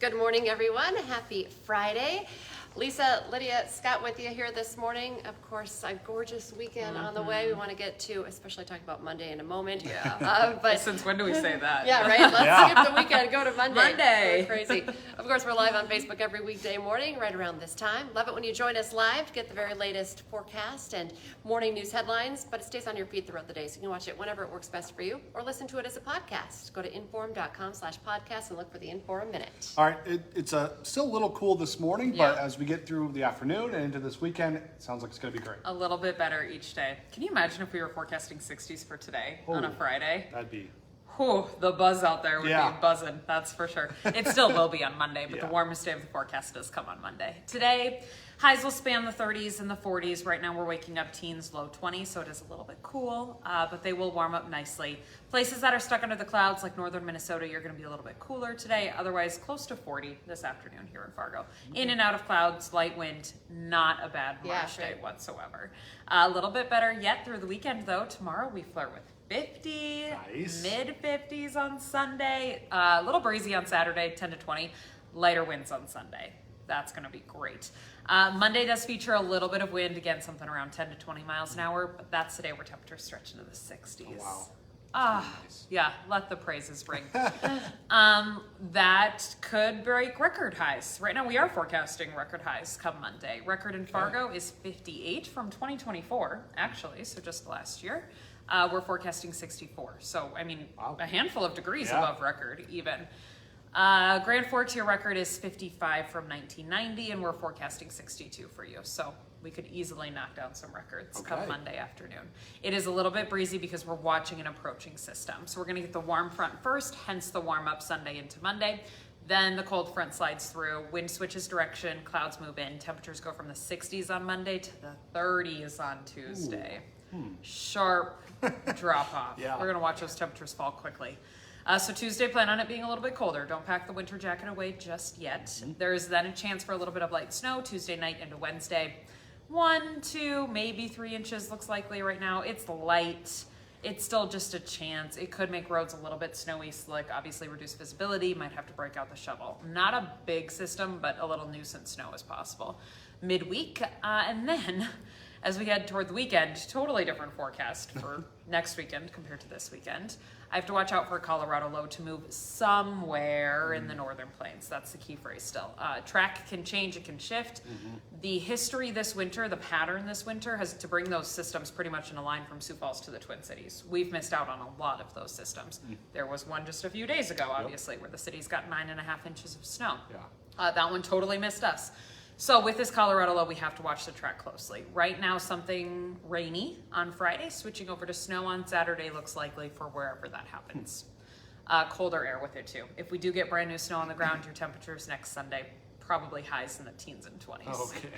Good morning, everyone. Happy Friday. Lisa, Lydia, Scott with you here this morning. Of course, a gorgeous weekend on the way. We want to get to, especially talking about Monday in a moment. Yeah. But since when do we say that? Yeah, right. Let's skip the weekend. Go to Monday. Monday. We're crazy. Of course, we're live on Facebook every weekday morning, right around this time. Love it when you join us live to get the very latest forecast and morning news headlines. But it stays on your feed throughout the day, so you can watch it whenever it works best for you, or listen to it as a podcast. Go to inform.com/podcast and look for the Inform Minute. All right, it's still a little cool this morning, Yeah. but as we get through the afternoon and into this weekend, it sounds like it's going to be great. A little bit better each day. Can you imagine if we were forecasting 60s for today on a Friday? That'd be... Whew, the buzz out there would Yeah. be buzzing, that's for sure. It still will be on Monday, but Yeah. the warmest day of the forecast does come on Monday. Today, highs will span the 30s and the 40s. Right now we're waking up teens, low 20s, so it is a little bit cool, but they will warm up nicely. Places that are stuck under the clouds, like northern Minnesota, you're going to be a little bit cooler today. Otherwise, close to 40 this afternoon here in Fargo. In and out of clouds, light wind, not a bad March day whatsoever. A little bit better yet through the weekend, though. Tomorrow we flirt with 50, Nice. mid-50s on Sunday, a little breezy on Saturday, 10 to 20, lighter winds on Sunday. That's going to be great. Monday does feature a little bit of wind, again, something around 10 to 20 miles an hour, but that's the day where temperatures stretch into the 60s. Oh, wow. Nice. Yeah, let the praises ring. That could break record highs. Right now we are forecasting record highs come Monday. Record in Fargo is 58 from 2024, actually, so just last year. We're forecasting 64. So, I mean, Wow. a handful of degrees Yeah. above record even. Grand Forks, your record is 55 from 1990, and we're forecasting 62 for you. So we could easily knock down some records come Okay. Monday afternoon. It is a little bit breezy because we're watching an approaching system. So we're going to get the warm front first, hence the warm up Sunday into Monday. Then the cold front slides through, wind switches direction, clouds move in, temperatures go from the 60s on Monday to the 30s on Tuesday. Sharp drop off. Yeah. We're going to watch those temperatures fall quickly. So Tuesday, plan on it being a little bit colder. Don't pack the winter jacket away just yet. There's then a chance for a little bit of light snow Tuesday night into Wednesday. 1, 2, maybe 3 inches looks likely right now. It's light. It's still just a chance. It could make roads a little bit snowy, slick, obviously reduce visibility, might have to break out the shovel. Not a big system, but a little nuisance snow is possible. Midweek, and then as we head toward the weekend, totally different forecast for next weekend compared to this weekend. I have to watch out for a Colorado low to move somewhere in the northern plains. That's the key phrase still. Track can change, it can shift. The history this winter, the pattern this winter, has to bring those systems pretty much in a line from Sioux Falls to the Twin Cities. We've missed out on a lot of those systems. There was one just a few days ago, obviously, where the city's got 9.5 inches of snow. Yeah. That one totally missed us. So with this Colorado low, we have to watch the track closely. Right now, something rainy on Friday, switching over to snow on Saturday looks likely for wherever that happens. Colder air with it too. If we do get brand new snow on the ground, your temperatures next Sunday, probably highs in the teens and 20s. Okay.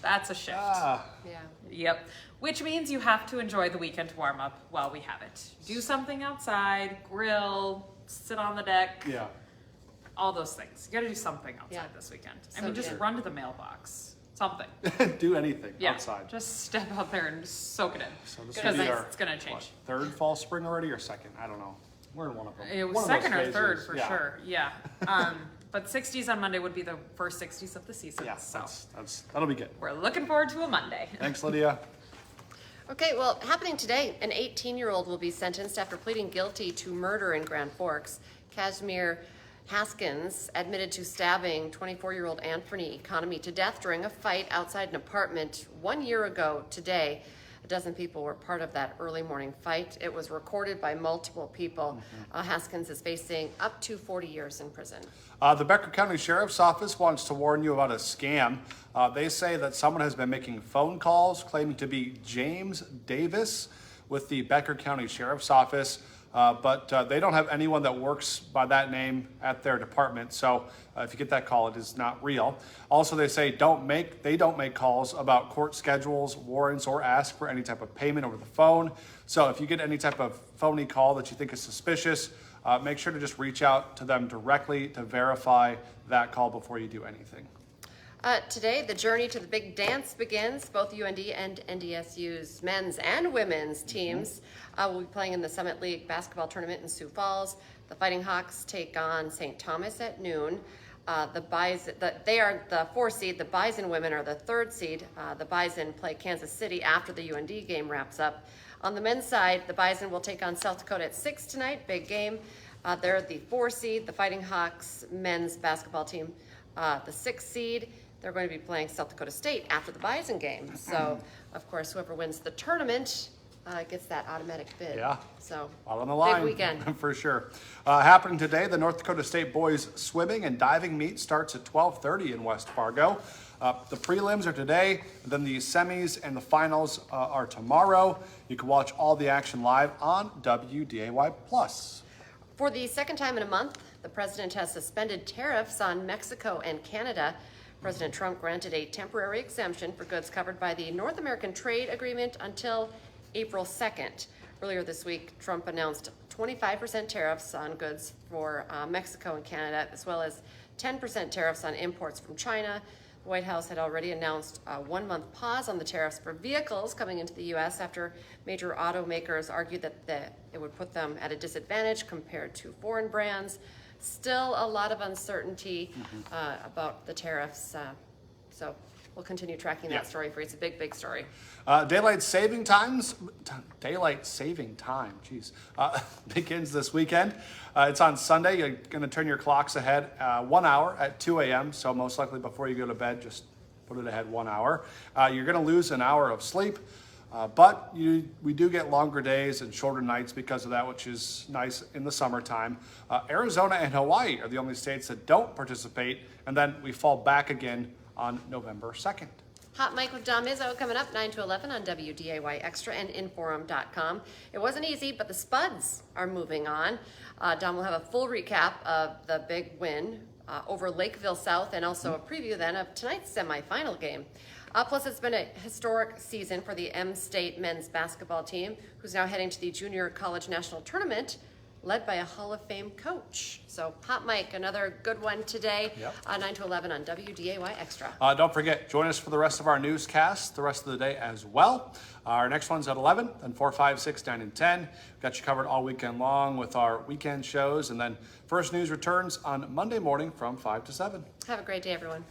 That's a shift. Yeah. Yep. Which means you have to enjoy the weekend warm up while we have it. Do something outside, grill, sit on the deck. Yeah. All those things. You gotta do something outside this weekend. I mean, just run to the mailbox. Something. Do anything Yeah. outside. Just step out there and soak it in. So this Because will be our, it's gonna change. what, third fall, spring already, or second? I don't know. We're in one of them. It was One of second those or third phases. for Yeah. sure. Yeah. But 60s on Monday would be the first 60s of the season. Yeah, So that'll be good. we're looking forward to a Monday. Thanks, Lydia. Okay, well, happening today, an 18-year-old will be sentenced after pleading guilty to murder in Grand Forks. Casimir Haskins admitted to stabbing 24-year-old Anthony Economy to death during a fight outside an apartment 1 year ago today. A dozen people were part of that early morning fight. It was recorded by multiple people. Haskins is facing up to 40 years in prison. The Becker County Sheriff's Office wants to warn you about a scam. They say that someone has been making phone calls claiming to be James Davis with the Becker County Sheriff's Office, but they don't have anyone that works by that name at their department. So if you get that call, it is not real. Also, they say they don't make calls about court schedules, warrants, or ask for any type of payment over the phone. So if you get any type of phony call that you think is suspicious, make sure to just reach out to them directly to verify that call before you do anything. Today, the journey to the big dance begins. Both UND and NDSU's men's and women's teams will be playing in the Summit League basketball tournament in Sioux Falls. The Fighting Hawks take on St. Thomas at noon. The Bison, they are the 4 seed. The Bison women are the 3rd seed. The Bison play Kansas City after the UND game wraps up. On the men's side, the Bison will take on South Dakota at 6 tonight. Big game. They're the 4 seed. The Fighting Hawks men's basketball team, the 6 seed. They're going to be playing South Dakota State after the Bison game. So, of course, whoever wins the tournament gets that automatic bid. Yeah. So, All on the line. big weekend. For sure. Happening today, the North Dakota State boys swimming and diving meet starts at 12:30 in West Fargo. The prelims are today, then the semis and the finals are tomorrow. You can watch all the action live on WDAY Plus. For the second time in a month, the president has suspended tariffs on Mexico and Canada. President Trump granted a temporary exemption for goods covered by the North American Trade Agreement until April 2nd. Earlier this week, Trump announced 25% tariffs on goods for Mexico and Canada, as well as 10% tariffs on imports from China. The White House had already announced a 1-month pause on the tariffs for vehicles coming into the U.S. after major automakers argued that it would put them at a disadvantage compared to foreign brands. Still a lot of uncertainty about the tariffs, so we'll continue tracking that story for you. It's a big, big story. Daylight saving time, begins this weekend. It's on Sunday. You're going to turn your clocks ahead 1 hour at 2 a.m. So most likely before you go to bed, just put it ahead 1 hour. You're going to lose an hour of sleep, but we do get longer days and shorter nights because of that, which is nice in the summertime. Arizona and Hawaii are the only states that don't participate, and then we fall back again on November 2nd. Hot Mic with Don Mizzo coming up 9 to 11 on WDAY Extra and Inforum.com. It wasn't easy, but the Spuds are moving on. Don will have a full recap of the big win over Lakeville South and also a preview then of tonight's semifinal game. Plus, it's been a historic season for the M-State men's basketball team, who's now heading to the Junior College National Tournament, led by a Hall of Fame coach. So, Hot Mic, another good one today, 9 to 11 on WDAY Extra. Don't forget, join us for the rest of our newscasts the rest of the day as well. Our next one's at 11, then 4, 5, 6, 9, and 10. We've got you covered all weekend long with our weekend shows, and then First News returns on Monday morning from 5 to 7. Have a great day, everyone.